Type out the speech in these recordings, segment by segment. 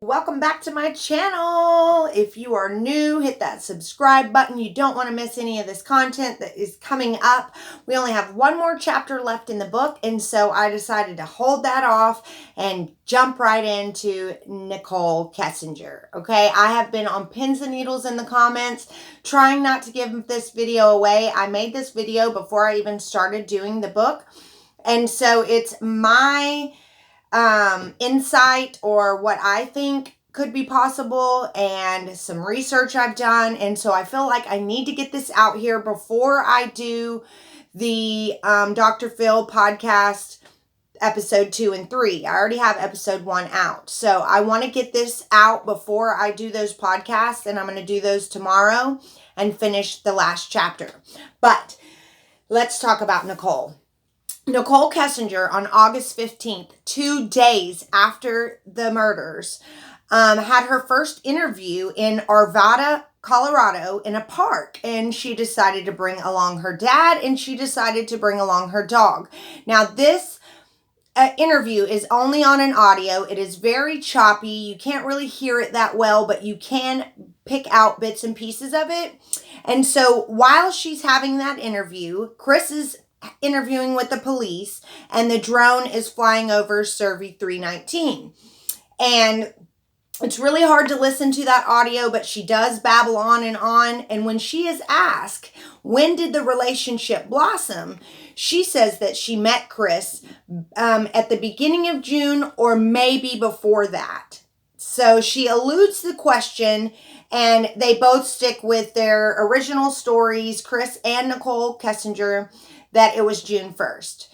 Welcome back to my channel. If you are new, hit that subscribe button. You don't want to miss any of this content that is coming up. We only have one more chapter left in the book, and so I decided to hold that off and jump right into Nichol Kessinger. Okay, I have been on pins and needles in the comments, trying not to give this video away. I made this video before I even started doing the book, and so it's my insight or what I think could be possible and some research I've done. And so I feel like I need to get this out here before I do the Dr. Phil podcast episode 2 and 3. I already have episode 1 out. So I want to get this out before I do those podcasts, and I'm going to do those tomorrow and finish the last chapter. But let's talk about Nichol. Nichol Kessinger, on August 15th, 2 days after the murders, had her first interview in Arvada, Colorado, in a park. And she decided to bring along her dad, and she decided to bring along her dog. Now, this interview is only on an audio. It is very choppy. You can't really hear it that well, but you can pick out bits and pieces of it. And so while she's having that interview, Chris is interviewing with the police, and the drone is flying over Survey 319. And it's really hard to listen to that audio, but she does babble on. And when she is asked, when did the relationship blossom, she says that she met Chris at the beginning of June or maybe before that. So she eludes the question, and they both stick with their original stories, Chris and Nichol Kessinger, that it was June 1st.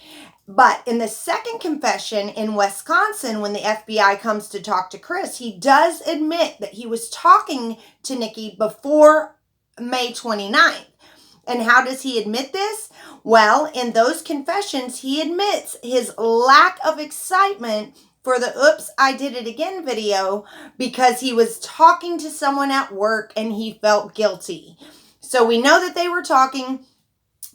But in the second confession in Wisconsin, when the FBI comes to talk to Chris, he does admit that he was talking to Nikki before May 29th. And how does he admit this? Well, in those confessions, he admits his lack of excitement for the Oops, I Did It Again video because he was talking to someone at work and he felt guilty. So we know that they were talking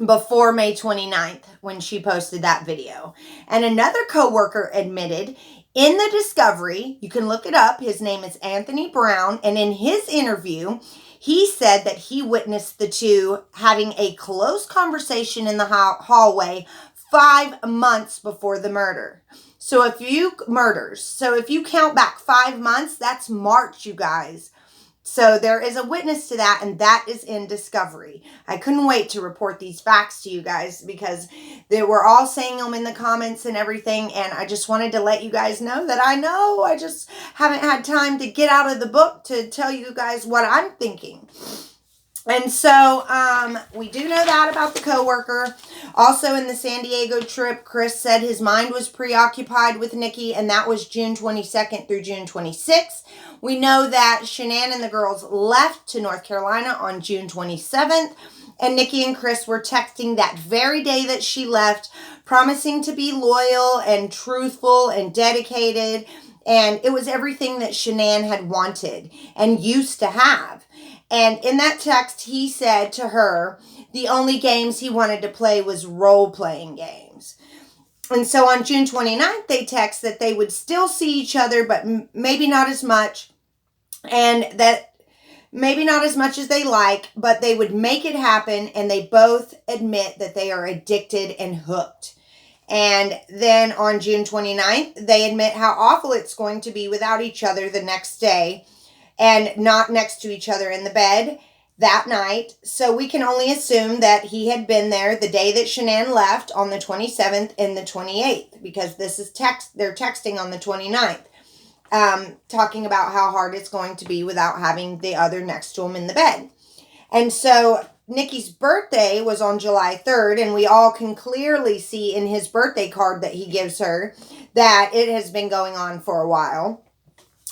before May 29th when she posted that video. And another coworker admitted in the discovery, you can look it up, his name is Anthony Brown, and in his interview, he said that he witnessed the two having a close conversation in the hallway 5 months before the murder. So if you count back 5 months, that's March, you guys. So there is a witness to that, and that is in discovery. I couldn't wait to report these facts to you guys because they were all saying them in the comments and everything, and I just wanted to let you guys know that I just haven't had time to get out of the book to tell you guys what I'm thinking. And so we do know that about the coworker. Also in the San Diego trip, Chris said his mind was preoccupied with Nikki, and that was June 22nd through June 26th. We know that Shanann and the girls left to North Carolina on June 27th, and Nikki and Chris were texting that very day that she left, promising to be loyal and truthful and dedicated. And it was everything that Shanann had wanted and used to have. And in that text, he said to her, the only games he wanted to play was role-playing games. And so on June 29th, they text that they would still see each other, but maybe not as much. And that maybe not as much as they like, but they would make it happen. And they both admit that they are addicted and hooked. And then on June 29th, they admit how awful it's going to be without each other the next day and not next to each other in the bed that night. So we can only assume that he had been there the day that Shanann left on the 27th and the 28th, because this is they're texting on the 29th, talking about how hard it's going to be without having the other next to him in the bed. And so Nikki's birthday was on July 3rd, and we all can clearly see in his birthday card that he gives her that it has been going on for a while.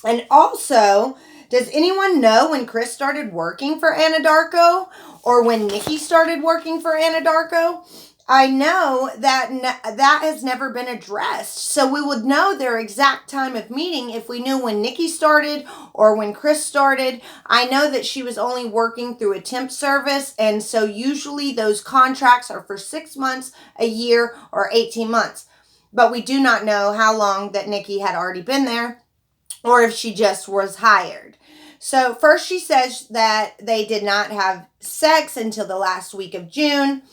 And also, does anyone know when Chris started working for Anadarko or when Nikki started working for Anadarko? I know that that has never been addressed. So we would know their exact time of meeting if we knew when Nikki started or when Chris started. I know that she was only working through a temp service, and so usually those contracts are for 6 months, a year, or 18 months. But we do not know how long that Nikki had already been there, or if she just was hired. So first she says that they did not have sex until the last week of June,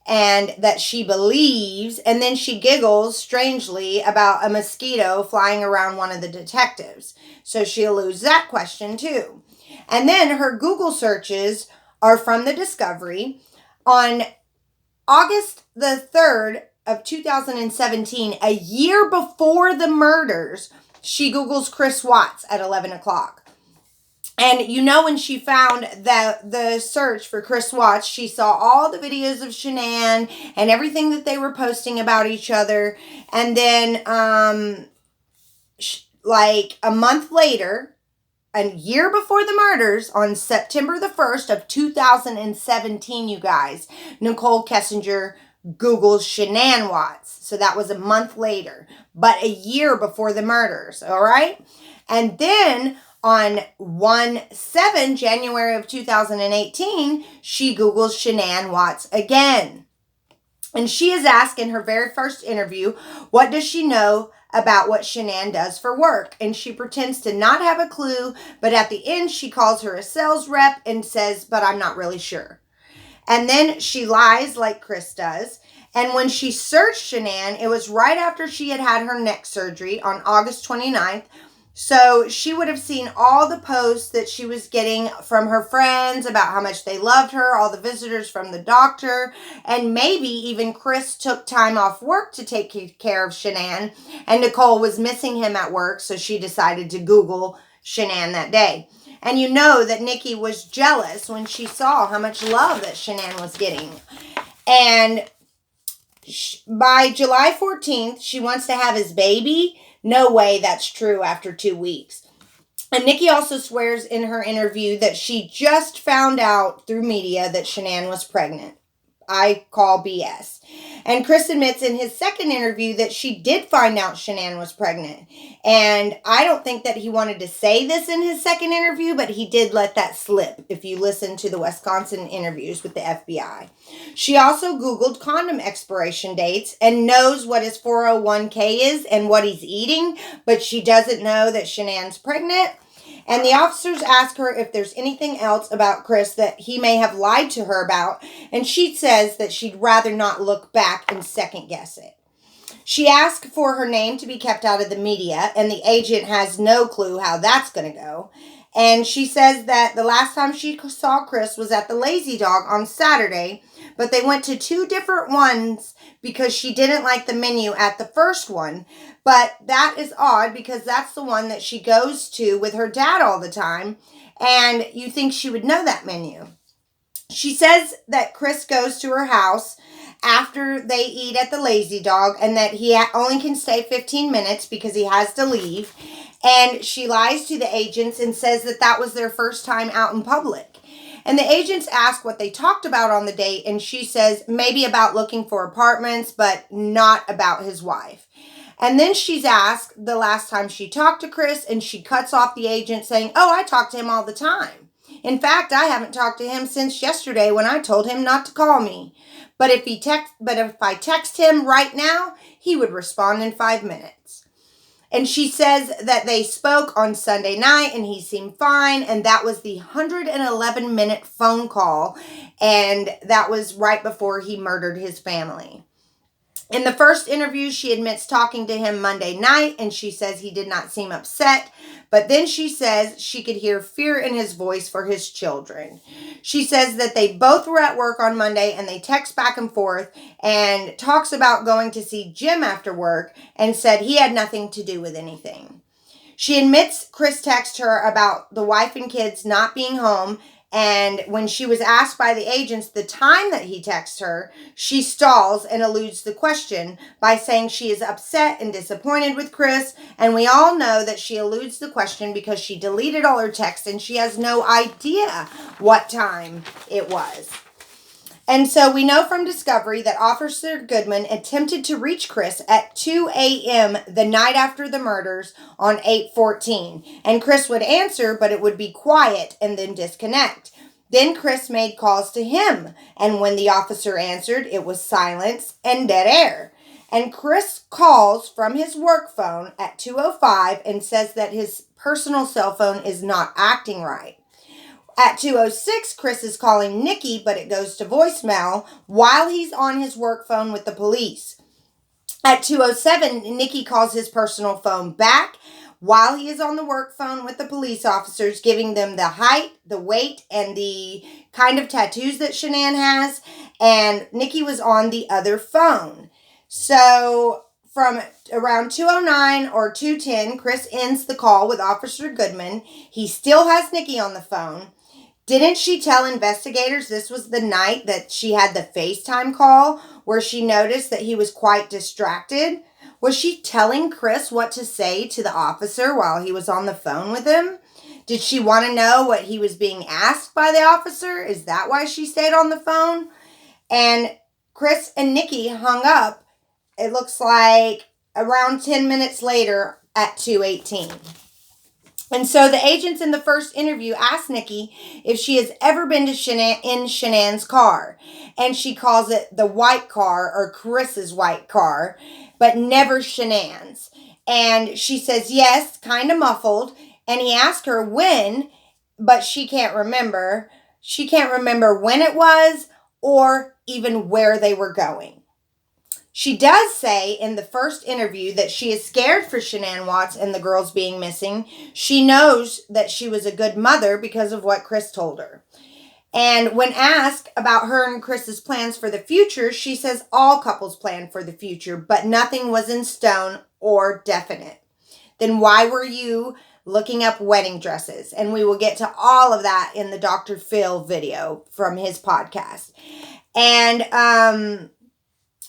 and that she believes, and then she giggles strangely about a mosquito flying around one of the detectives. So she alludes that question too. And then her Google searches are from the discovery. On August the 3rd of 2017, a year before the murders, she Googles Chris Watts at 11 o'clock. And you know, when she found the search for Chris Watts, she saw all the videos of Shanann and everything that they were posting about each other. And then, like a month later, a year before the murders, on September the 1st of 2017, you guys, Nichol Kessinger Googles Shanann Watts. So that was a month later, but a year before the murders, all right? And then on January of 2018, she Googles Shanann Watts again. And she is asked in her very first interview, what does she know about what Shanann does for work? And she pretends to not have a clue, but at the end she calls her a sales rep and says, but I'm not really sure. And then she lies like Chris does. And when she searched Shanann, it was right after she had her neck surgery on August 29th. So she would have seen all the posts that she was getting from her friends about how much they loved her, all the visitors from the doctor, and maybe even Chris took time off work to take care of Shanann, and Nichol was missing him at work, so she decided to Google Shanann that day. And you know that Nikki was jealous when she saw how much love that Shanann was getting. And by July 14th, she wants to have his baby. No way that's true after 2 weeks. And Nikki also swears in her interview that she just found out through media that Shanann was pregnant. I call BS. And Chris admits in his second interview that she did find out Shanann was pregnant. And I don't think that he wanted to say this in his second interview, but he did let that slip if you listen to the Wisconsin interviews with the FBI. She also Googled condom expiration dates and knows what his 401k is and what he's eating, but she doesn't know that Shanann's pregnant. And the officers ask her if there's anything else about Chris that he may have lied to her about, and she says that she'd rather not look back and second guess it. She asked for her name to be kept out of the media, and the agent has no clue how that's going to go. And she says that the last time she saw Chris was at the Lazy Dog on Saturday, but they went to 2 different ones because she didn't like the menu at the first one. But that is odd because that's the one that she goes to with her dad all the time, and you think she would know that menu. She says that Chris goes to her house after they eat at the Lazy Dog and that he only can stay 15 minutes because he has to leave. And she lies to the agents and says that that was their first time out in public. And the agents ask what they talked about on the date, and she says maybe about looking for apartments, but not about his wife. And then she's asked the last time she talked to Chris, and she cuts off the agent saying, oh, I talk to him all the time. In fact, I haven't talked to him since yesterday when I told him not to call me. But if I text him right now, he would respond in 5 minutes. And she says that they spoke on Sunday night and he seemed fine. And that was the 111-minute phone call. And that was right before he murdered his family. In the first interview, she admits talking to him Monday night, and she says he did not seem upset. But then she says she could hear fear in his voice for his children. She says that they both were at work on Monday, and they text back and forth, and talks about going to see Jim after work, and said he had nothing to do with anything. She admits Chris texted her about the wife and kids not being home, and when she was asked by the agents the time that he texts her, she stalls and eludes the question by saying she is upset and disappointed with Chris. And we all know that she eludes the question because she deleted all her texts and she has no idea what time it was. And so we know from discovery that Officer Goodman attempted to reach Chris at 2 a.m. the night after the murders on 8/14. And Chris would answer, but it would be quiet and then disconnect. Then Chris made calls to him. And when the officer answered, it was silence and dead air. And Chris calls from his work phone at 2:05 and says that his personal cell phone is not acting right. At 2:06, Chris is calling Nikki, but it goes to voicemail while he's on his work phone with the police. At 2:07, Nikki calls his personal phone back while he is on the work phone with the police officers, giving them the height, the weight, and the kind of tattoos that Shanann has. And Nikki was on the other phone. So from around 2:09 or 2:10, Chris ends the call with Officer Goodman. He still has Nikki on the phone. Didn't she tell investigators this was the night that she had the FaceTime call where she noticed that he was quite distracted? Was she telling Chris what to say to the officer while he was on the phone with him? Did she want to know what he was being asked by the officer? Is that why she stayed on the phone? And Chris and Nikki hung up, it looks like around 10 minutes later at 2:18. And so the agents in the first interview asked Nikki if she has ever been to in Shanann's car. And she calls it the white car or Chris's white car, but never Shanann's. And she says yes, kind of muffled. And he asked her when, but she can't remember. She can't remember when it was or even where they were going. She does say in the first interview that she is scared for Shanann Watts and the girls being missing. She knows that she was a good mother because of what Chris told her. And when asked about her and Chris's plans for the future, she says all couples plan for the future, but nothing was in stone or definite. Then why were you looking up wedding dresses? And we will get to all of that in the Dr. Phil video from his podcast. And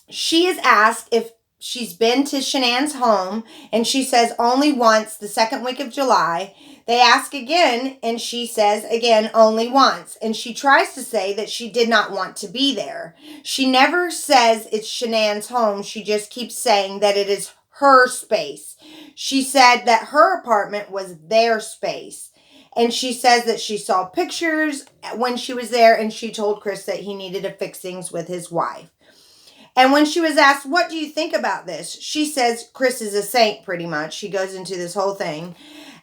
she is asked if she's been to Shanann's home, and she says only once, the second week of July. They ask again, and she says again only once. And she tries to say that she did not want to be there. She never says it's Shanann's home. She just keeps saying that it is her space. She said that her apartment was their space. And she says that she saw pictures when she was there, and she told Chris that he needed a fixings with his wife. And when she was asked, what do you think about this? She says Chris is a saint, pretty much. She goes into this whole thing.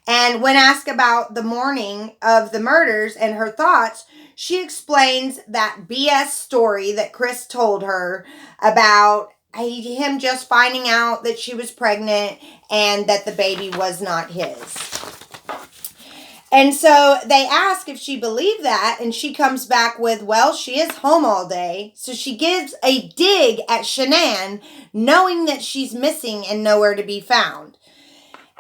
And when asked about the morning of the murders and her thoughts, she explains that BS story that Chris told her about him just finding out that she was pregnant and that the baby was not his. And so they ask if she believed that, and she comes back with, well, she is home all day. So she gives a dig at Shanann, knowing that she's missing and nowhere to be found.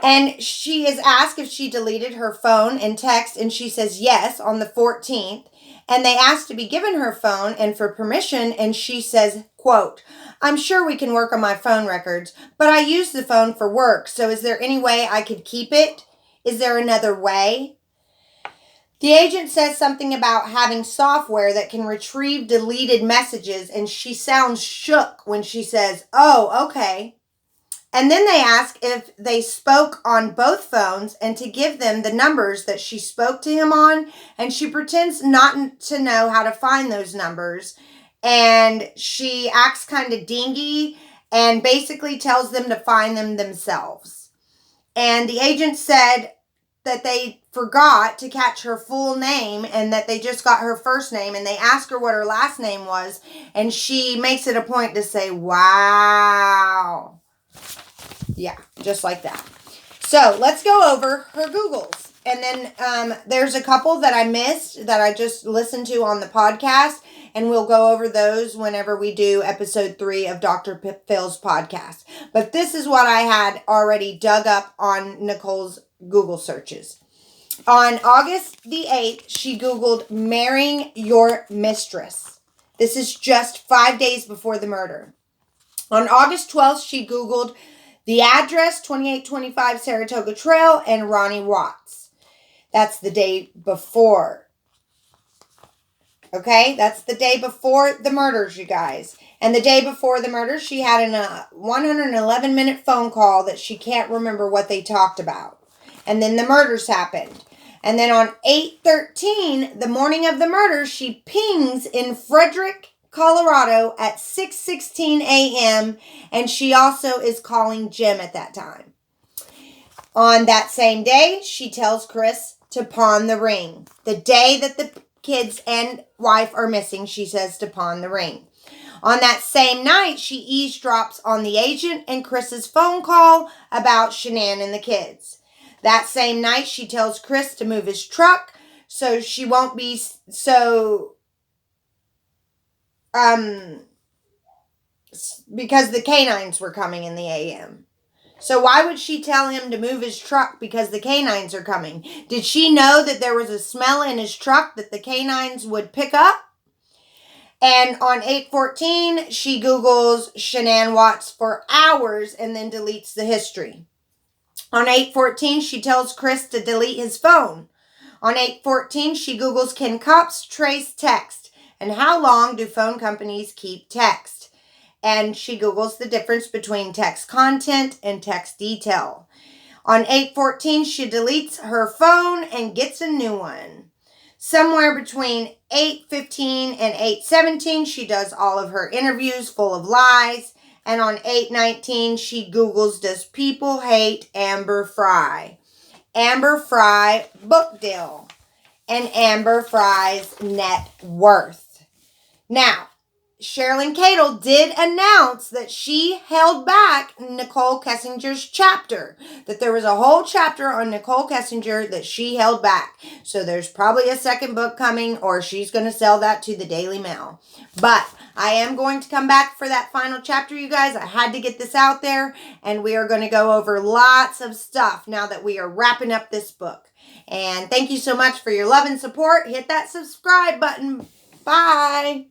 And she is asked if she deleted her phone and text, and she says yes on the 14th. And they asked to be given her phone and for permission, and she says, quote, I'm sure we can work on my phone records, but I use the phone for work, so is there any way I could keep it? Is there another way? The agent says something about having software that can retrieve deleted messages, and she sounds shook when she says, oh, okay. And then they ask if they spoke on both phones and to give them the numbers that she spoke to him on, and she pretends not to know how to find those numbers, and she acts kind of dingy and basically tells them to find them themselves. And the agent said that they forgot to catch her full name and that they just got her first name, and they asked her what her last name was, and she makes it a point to say, wow. Yeah, just like that. So let's go over her Googles. And then there's a couple that I missed that I just listened to on the podcast, and we'll go over those whenever we do episode 3 of Dr. Phil's podcast. But this is what I had already dug up on Nicole's Google searches. On August the 8th, she Googled marrying your mistress. This is just 5 days before the murder. On August 12th, she Googled the address, 2825 Saratoga Trail, and Ronnie Watts. That's the day before. Okay, that's the day before the murders, you guys. And the day before the murders, she had a 111-minute phone call that she can't remember what they talked about. And then the murders happened. And then on 8/13, the morning of the murders, she pings in Frederick, Colorado at 6:16 a.m. And she also is calling Jim at that time. On that same day, she tells Chris to pawn the ring. The day that the kids and wife are missing, she says to pawn the ring. On that same night, she eavesdrops on the agent and Chris's phone call about Shanann and the kids. That same night, she tells Chris to move his truck so she won't be because the canines were coming in the AM. So why would she tell him to move his truck because the canines are coming? Did she know that there was a smell in his truck that the canines would pick up? And on 8/14, she Googles Shanann Watts for hours and then deletes the history. On 8/14, she tells Chris to delete his phone. On 8/14, she Googles, can cops trace text? And how long do phone companies keep text? And she Googles the difference between text content and text detail. On 8/14, she deletes her phone and gets a new one. Somewhere between 8:15 and 8:17, she does all of her interviews full of lies. And on 8/19, she Googles, does people hate Amber Fry? Amber Fry book deal. And Amber Fry's net worth. Now, Sherilyn Cadle did announce that she held back Nichol Kessinger's chapter. That there was a whole chapter on Nichol Kessinger that she held back. So there's probably a second book coming, or she's going to sell that to the Daily Mail. But I am going to come back for that final chapter, you guys. I had to get this out there, and we are going to go over lots of stuff now that we are wrapping up this book. And thank you so much for your love and support. Hit that subscribe button. Bye.